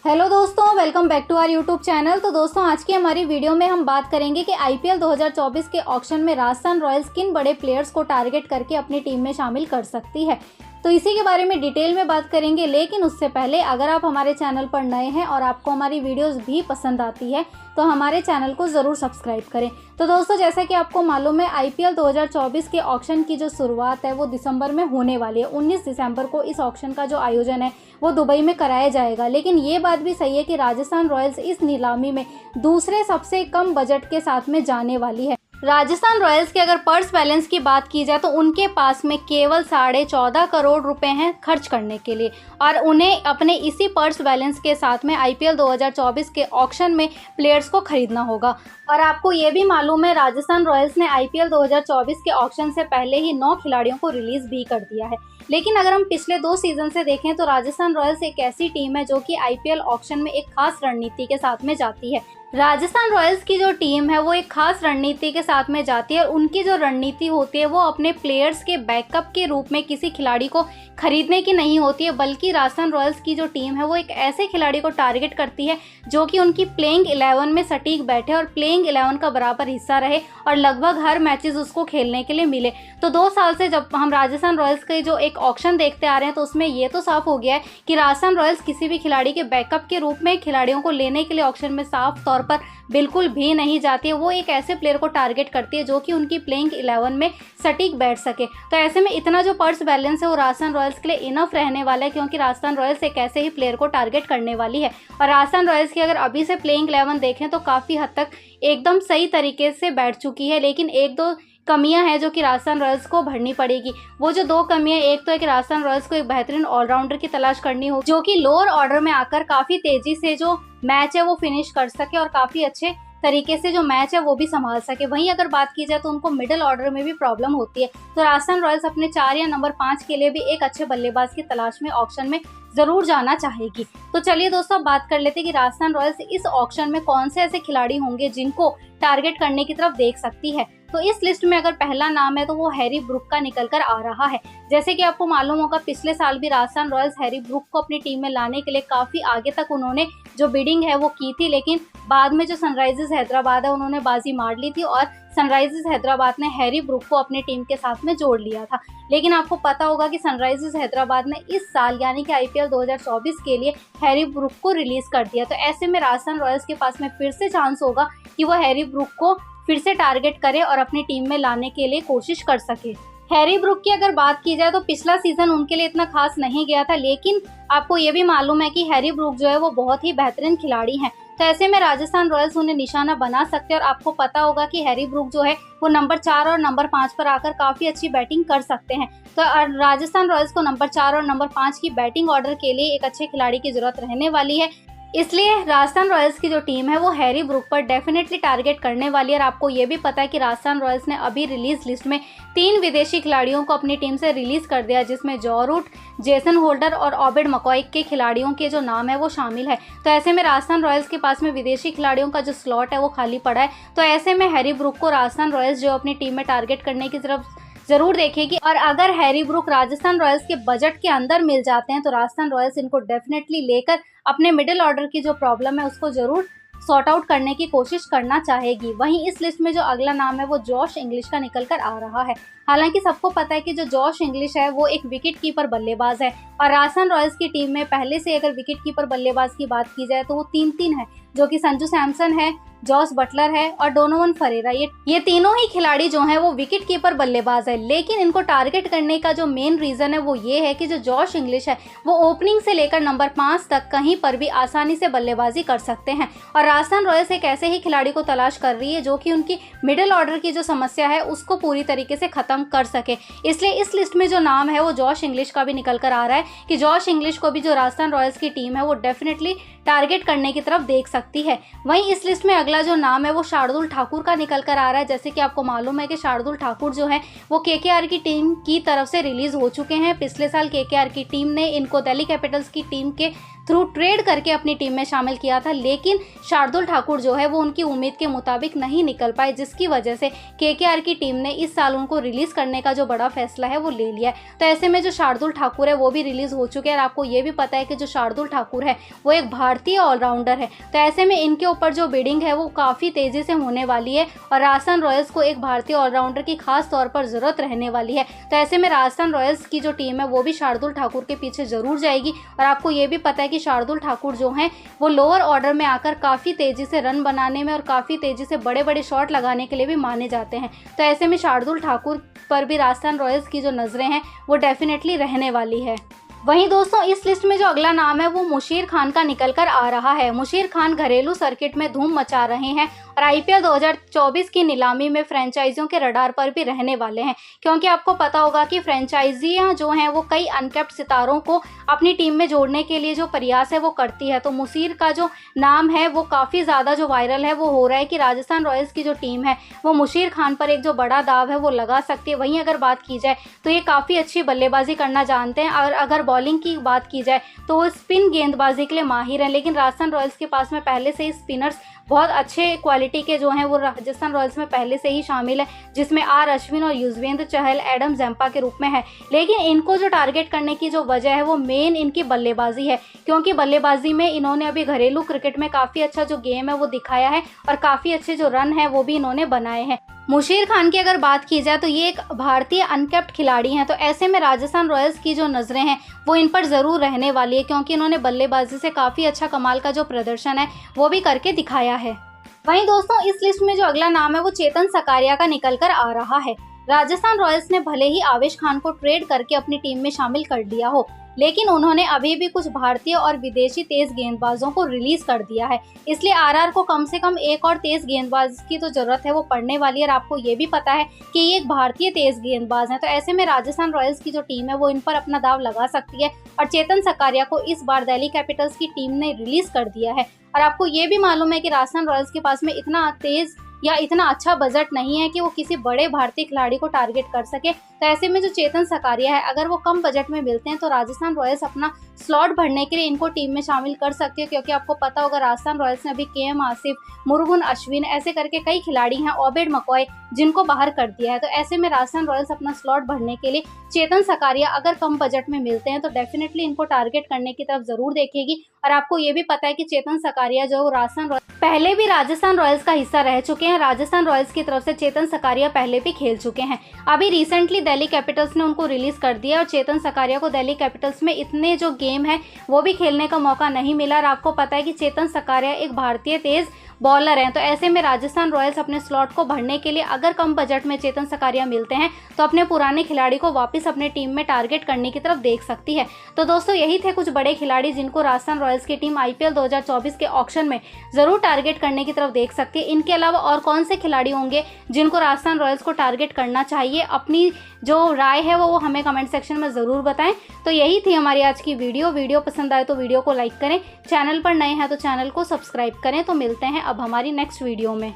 Hello दोस्तों, welcome back to our YouTube channel. तो दोस्तों, आज की हमारी वीडियो में हम बात करेंगे कि आईपीएल 2024 के ऑक्शन में राजस्थान रॉयल्स किन बड़े प्लेयर्स को टारगेट करके अपनी टीम में शामिल कर सकती है। तो इसी के बारे में डिटेल में बात करेंगे, लेकिन उससे पहले अगर आप हमारे चैनल पर नए हैं और आपको हमारी वीडियोस भी पसंद आती है तो हमारे चैनल को ज़रूर सब्सक्राइब करें। तो दोस्तों, जैसा कि आपको मालूम है, आईपीएल 2024 के ऑक्शन की जो शुरुआत है वो दिसंबर में होने वाली है। 19 दिसंबर को इस ऑक्शन का जो आयोजन है वो दुबई में कराया जाएगा। लेकिन ये बात भी सही है कि राजस्थान रॉयल्स इस नीलामी में दूसरे सबसे कम बजट के साथ में जाने वाली है। राजस्थान रॉयल्स के अगर पर्स बैलेंस की बात की जाए तो उनके पास में केवल 14.5 करोड़ रुपए हैं खर्च करने के लिए, और उन्हें अपने इसी पर्स बैलेंस के साथ में आईपीएल 2024 के ऑक्शन में प्लेयर्स को खरीदना होगा। और आपको ये भी मालूम है, राजस्थान रॉयल्स ने आईपीएल 2024 के ऑक्शन से पहले ही 9 खिलाड़ियों को रिलीज भी कर दिया है। लेकिन अगर हम पिछले 2 सीजन से देखें तो राजस्थान रॉयल्स एक ऐसी टीम है जो कि आईपीएल ऑक्शन में एक खास रणनीति के साथ में जाती है। राजस्थान रॉयल्स की जो टीम है वो एक खास रणनीति के साथ में जाती है, और उनकी जो रणनीति होती है वो अपने प्लेयर्स के बैकअप के रूप में किसी खिलाड़ी को खरीदने की नहीं होती है, बल्कि राजस्थान रॉयल्स की जो टीम है वो एक ऐसे खिलाड़ी को टारगेट करती है जो कि उनकी प्लेइंग 11 में सटीक बैठे और प्लेइंग 11 का बराबर हिस्सा रहे और लगभग हर मैचेस उसको खेलने के लिए मिले। तो 2 साल से जब हम राजस्थान रॉयल्स के जो एक ऑक्शन देखते आ रहे हैं तो उसमें ये तो साफ हो गया है कि राजस्थान रॉयल्स किसी भी खिलाड़ी के बैकअप के रूप में खिलाड़ियों को लेने के लिए ऑक्शन में साफ तौर पर बिल्कुल भी नहीं जाती है। वो एक ऐसे प्लेयर को टारगेट करती है जो कि उनकी प्लेइंग 11 में सटीक बैठ सके। तो ऐसे में इतना जो पर्स बैलेंस है वो राजस्थान रॉयल्स के लिए इनफ रहने वाला है, क्योंकि राजस्थान रॉयल्स एक ऐसे ही प्लेयर को टारगेट करने वाली है। और राजस्थान रॉयल्स की अगर अभी से प्लेइंग 11 देखें तो काफ़ी हद तक एकदम सही तरीके से बैठ चुकी है, लेकिन 1-2 कमियां हैं जो कि राजस्थान रॉयल्स को भरनी पड़ेगी। वो जो 2 कमियां, एक तो है कि राजस्थान रॉयल्स को एक बेहतरीन ऑलराउंडर की तलाश करनी हो जो कि लोअर ऑर्डर में आकर काफ़ी तेजी से जो मैच है वो फिनिश कर सके और काफ़ी अच्छे तरीके से जो मैच है वो भी संभाल सके। वहीं अगर बात की जाए तो उनको मिडिल ऑर्डर में भी प्रॉब्लम होती है। तो राजस्थान रॉयल्स अपने 4 या नंबर 5 के लिए भी एक अच्छे बल्लेबाज की तलाश में ऑक्शन में जरूर जाना चाहेगी। तो चलिए दोस्तों, बात कर लेते हैं कि राजस्थान रॉयल्स इस ऑक्शन में कौन से ऐसे खिलाड़ी होंगे जिनको टारगेट करने की तरफ देख सकती है। तो इस लिस्ट में अगर पहला नाम है तो वो हैरी ब्रूक का निकल कर आ रहा है। जैसे कि आपको मालूम होगा, पिछले साल भी राजस्थान रॉयल्स हैरी ब्रूक को अपनी टीम में लाने के लिए काफ़ी आगे तक उन्होंने जो बिडिंग है वो की थी, लेकिन बाद में जो सनराइजर्स हैदराबाद है उन्होंने बाजी मार ली थी और सनराइजर्स हैदराबाद ने हैरी ब्रूक को अपनी टीम के साथ में जोड़ लिया था। लेकिन आपको पता होगा कि सनराइजर्स हैदराबाद ने इस साल यानी कि आईपीएल 2024 के लिए हैरी ब्रूक को रिलीज कर दिया। तो ऐसे में राजस्थान रॉयल्स के पास में फिर से चांस होगा कि वो हैरी ब्रूक को फिर से टारगेट करे और अपनी टीम में लाने के लिए कोशिश कर सके। हैरी ब्रूक की अगर बात की जाए तो पिछला सीजन उनके लिए इतना खास नहीं गया था, लेकिन आपको ये भी मालूम है कि हैरी ब्रूक जो है वो बहुत ही बेहतरीन खिलाड़ी हैं। तो ऐसे में राजस्थान रॉयल्स उन्हें निशाना बना सकते हैं, और आपको पता होगा कि हैरी ब्रूक जो है वो नंबर 4 और नंबर 5 पर आकर काफ़ी अच्छी बैटिंग कर सकते हैं। तो राजस्थान रॉयल्स को नंबर 4 और नंबर 5 की बैटिंग ऑर्डर के लिए एक अच्छे खिलाड़ी की जरूरत रहने वाली है। इसलिए राजस्थान रॉयल्स की जो टीम है वो हैरी ब्रूक पर डेफिनेटली टारगेट करने वाली है। और आपको ये भी पता है कि राजस्थान रॉयल्स ने अभी रिलीज लिस्ट में 3 विदेशी खिलाड़ियों को अपनी टीम से रिलीज कर दिया, जिसमें जॉ रूट, जेसन होल्डर और ऑबिड मकॉय के खिलाड़ियों के जो नाम है वो शामिल है। तो ऐसे में राजस्थान रॉयल्स के पास में विदेशी खिलाड़ियों का जो स्लॉट है वो खाली पड़ा है। तो ऐसे में हैरी ब्रूक को राजस्थान रॉयल्स जो अपनी टीम में टारगेट करने की तरफ जरूर देखेगी, और अगर हैरी ब्रूक राजस्थान रॉयल्स के बजट के अंदर मिल जाते हैं तो राजस्थान रॉयल्स इनको डेफिनेटली लेकर अपने मिडिल ऑर्डर की जो प्रॉब्लम है उसको जरूर सॉर्ट आउट करने की कोशिश करना चाहेगी। वहीं इस लिस्ट में जो अगला नाम है वो जॉश इंग्लिश का निकल कर आ रहा है। हालांकि सबको पता है कि जो जॉश इंग्लिश है वो एक विकेट कीपर बल्लेबाज है, और राजस्थान रॉयल्स की टीम में पहले से अगर विकेट कीपर बल्लेबाज की बात की जाए तो वो 3 है, जो कि संजू सैमसन है, जॉस बटलर है और डोनोवन फरेरा। ये तीनों ही खिलाड़ी जो हैं वो विकेट कीपर बल्लेबाज है। लेकिन इनको टारगेट करने का जो मेन रीजन है वो ये है कि जो जॉश इंग्लिश है वो ओपनिंग से लेकर नंबर 5 तक कहीं पर भी आसानी से बल्लेबाजी कर सकते हैं, और राजस्थान रॉयल्स एक ऐसे ही खिलाड़ी को तलाश कर रही है जो कि उनकी मिडिल ऑर्डर की जो समस्या है उसको पूरी तरीके से खत्म कर सके। इसलिए इस लिस्ट में जो नाम है वो जॉश इंग्लिश का भी निकल कर आ रहा है कि जॉश इंग्लिश को भी जो राजस्थान रॉयल्स की टीम है वो डेफिनेटली टारगेट करने की तरफ देख सकती है। वहीं इस लिस्ट में अगला जो नाम है वो शार्दुल ठाकुर का निकल कर आ रहा है। जैसे कि आपको मालूम है कि शार्दुल ठाकुर जो है वो केकेआर की टीम की तरफ से रिलीज हो चुके हैं। पिछले साल केकेआर की टीम ने इनको दिल्ली कैपिटल्स की टीम के थ्रू ट्रेड करके अपनी टीम में शामिल किया था, लेकिन शार्दुल ठाकुर जो है वो उनकी उम्मीद के मुताबिक नहीं निकल पाए, जिसकी वजह से केकेआर की टीम ने इस साल उनको रिलीज करने का जो बड़ा फैसला है वो ले लिया है। तो ऐसे में जो शार्दुल ठाकुर है वो भी रिलीज हो चुके हैं और आपको ये भी पता है कि जो शार्दुल ठाकुर है वो एक भारतीय ऑलराउंडर है। तो ऐसे में इनके ऊपर जो बिडिंग है वो काफ़ी तेज़ी से होने वाली है और राजस्थान रॉयल्स को एक भारतीय ऑलराउंडर की खास तौर पर ज़रूरत रहने वाली है। तो ऐसे में राजस्थान रॉयल्स की जो टीम है वो भी शार्दुल ठाकुर के पीछे ज़रूर जाएगी और आपको ये भी पता है कि शार्दुल ठाकुर जो हैं वो लोअर ऑर्डर में आकर काफ़ी तेज़ी से रन बनाने में और काफ़ी तेज़ी से बड़े बड़े शॉट लगाने के लिए भी माने जाते हैं। तो ऐसे में शार्दुल ठाकुर पर भी राजस्थान रॉयल्स की जो नज़रें हैं वो डेफिनेटली रहने वाली है। वहीं दोस्तों इस लिस्ट में जो अगला नाम है वो मुशीर खान का निकल कर आ रहा है। मुशीर खान घरेलू सर्किट में धूम मचा रहे हैं और आईपीएल 2024 की नीलामी में फ्रेंचाइजियों के रडार पर भी रहने वाले हैं, क्योंकि आपको पता होगा कि फ्रेंचाइजियां जो हैं वो कई अनकैप्ड सितारों को अपनी टीम में जोड़ने के लिए जो प्रयास है वो करती है। तो मुशीर का जो नाम है वो काफ़ी ज़्यादा जो वायरल है वो हो रहा है कि राजस्थान रॉयल्स की जो टीम है वो मुशीर खान पर एक जो बड़ा दाव है वो लगा सकती है। वहीं अगर बात की जाए तो ये काफ़ी अच्छी बल्लेबाजी करना जानते हैं और अगर बॉलिंग की बात की जाए तो वो स्पिन गेंदबाजी के लिए माहिर हैं, लेकिन राजस्थान रॉयल्स के पास में पहले से ही स्पिनर्स बहुत अच्छे क्वालिटी के जो हैं वो राजस्थान रॉयल्स में पहले से ही शामिल है, जिसमें आर अश्विन और युजवेंद्र चहल एडम जम्पा के रूप में है। लेकिन इनको जो टारगेट करने की जो वजह है वो मेन इनकी बल्लेबाजी है, क्योंकि बल्लेबाजी में इन्होंने अभी घरेलू क्रिकेट में काफ़ी अच्छा जो गेम है वो दिखाया है और काफ़ी अच्छे जो रन है वो भी इन्होंने बनाए हैं। मुशीर खान की अगर बात की जाए तो ये एक भारतीय अनकैप्ड खिलाड़ी हैं, तो ऐसे में राजस्थान रॉयल्स की जो नज़रें हैं वो इन पर ज़रूर रहने वाली है, क्योंकि इन्होंने बल्लेबाजी से काफ़ी अच्छा कमाल का जो प्रदर्शन है वो भी करके दिखाया है। वहीं दोस्तों इस लिस्ट में जो अगला नाम है वो चेतन सकारिया का निकल कर आ रहा है। राजस्थान रॉयल्स ने भले ही आवेश खान को ट्रेड करके अपनी टीम में शामिल कर दिया हो, लेकिन उन्होंने अभी भी कुछ भारतीय और विदेशी तेज गेंदबाजों को रिलीज कर दिया है, इसलिए आरआर को कम से कम एक और तेज गेंदबाज की तो जरूरत है वो पड़ने वाली है। और आपको ये भी पता है कि ये एक भारतीय तेज गेंदबाज है, तो ऐसे में राजस्थान रॉयल्स की जो टीम है वो इन पर अपना दाव लगा सकती है और चेतन सकारिया को इस बार दिल्ली कैपिटल्स की टीम ने रिलीज कर दिया है। और आपको ये भी मालूम है कि राजस्थान रॉयल्स के पास में इतना तेज या इतना अच्छा बजट नहीं है कि वो किसी बड़े भारतीय खिलाड़ी को टारगेट कर सके। तो ऐसे में जो चेतन सकारिया है अगर वो कम बजट में मिलते हैं तो राजस्थान रॉयल्स अपना स्लॉट भरने के लिए इनको टीम में शामिल कर सकती है, क्योंकि आपको पता होगा राजस्थान रॉयल्स ने अभी केएम आसिफ, मुरुगन अश्विन ऐसे करके कई खिलाड़ी हैं, ओबेड मकॉय, जिनको बाहर कर दिया है। तो ऐसे में राजस्थान रॉयल्स अपना स्लॉट भरने के लिए चेतन सकारिया अगर कम बजट में मिलते हैं तो डेफिनेटली इनको टारगेट करने की तरफ जरूर देखेगी। और आपको ये भी पता है कि चेतन सकारिया जो राजस्थान रॉयल्स पहले भी राजस्थान रॉयल्स का हिस्सा रह चुके हैं, राजस्थान रॉयल्स की तरफ से चेतन सकारिया पहले भी खेल चुके हैं। अभी रिसेंटली दिल्ली कैपिटल्स ने उनको रिलीज कर दिया और चेतन सकारिया को दिल्ली कैपिटल्स में इतने जो गेम है वो भी खेलने का मौका नहीं मिला। और आपको पता है कि चेतन सकारिया एक भारतीय तेज बॉलर हैं, तो ऐसे में राजस्थान रॉयल्स अपने स्लॉट को भरने के लिए अगर कम बजट में चेतन सकारिया मिलते हैं तो अपने पुराने खिलाड़ी को वापस अपने टीम में टारगेट करने की तरफ देख सकती है। तो दोस्तों यही थे कुछ बड़े खिलाड़ी जिनको राजस्थान रॉयल्स की टीम आईपीएल 2024 के ऑक्शन में जरूर टारगेट करने की तरफ देख सकती है। इनके अलावा और कौन से खिलाड़ी होंगे जिनको राजस्थान रॉयल्स को टारगेट करना चाहिए, अपनी जो राय है वो हमें कमेंट सेक्शन में ज़रूर बताएं। तो यही थी हमारी आज की वीडियो पसंद आए तो वीडियो को लाइक करें, चैनल पर नए हैं तो चैनल को सब्सक्राइब करें। तो मिलते हैं अब हमारी नेक्स्ट वीडियो में।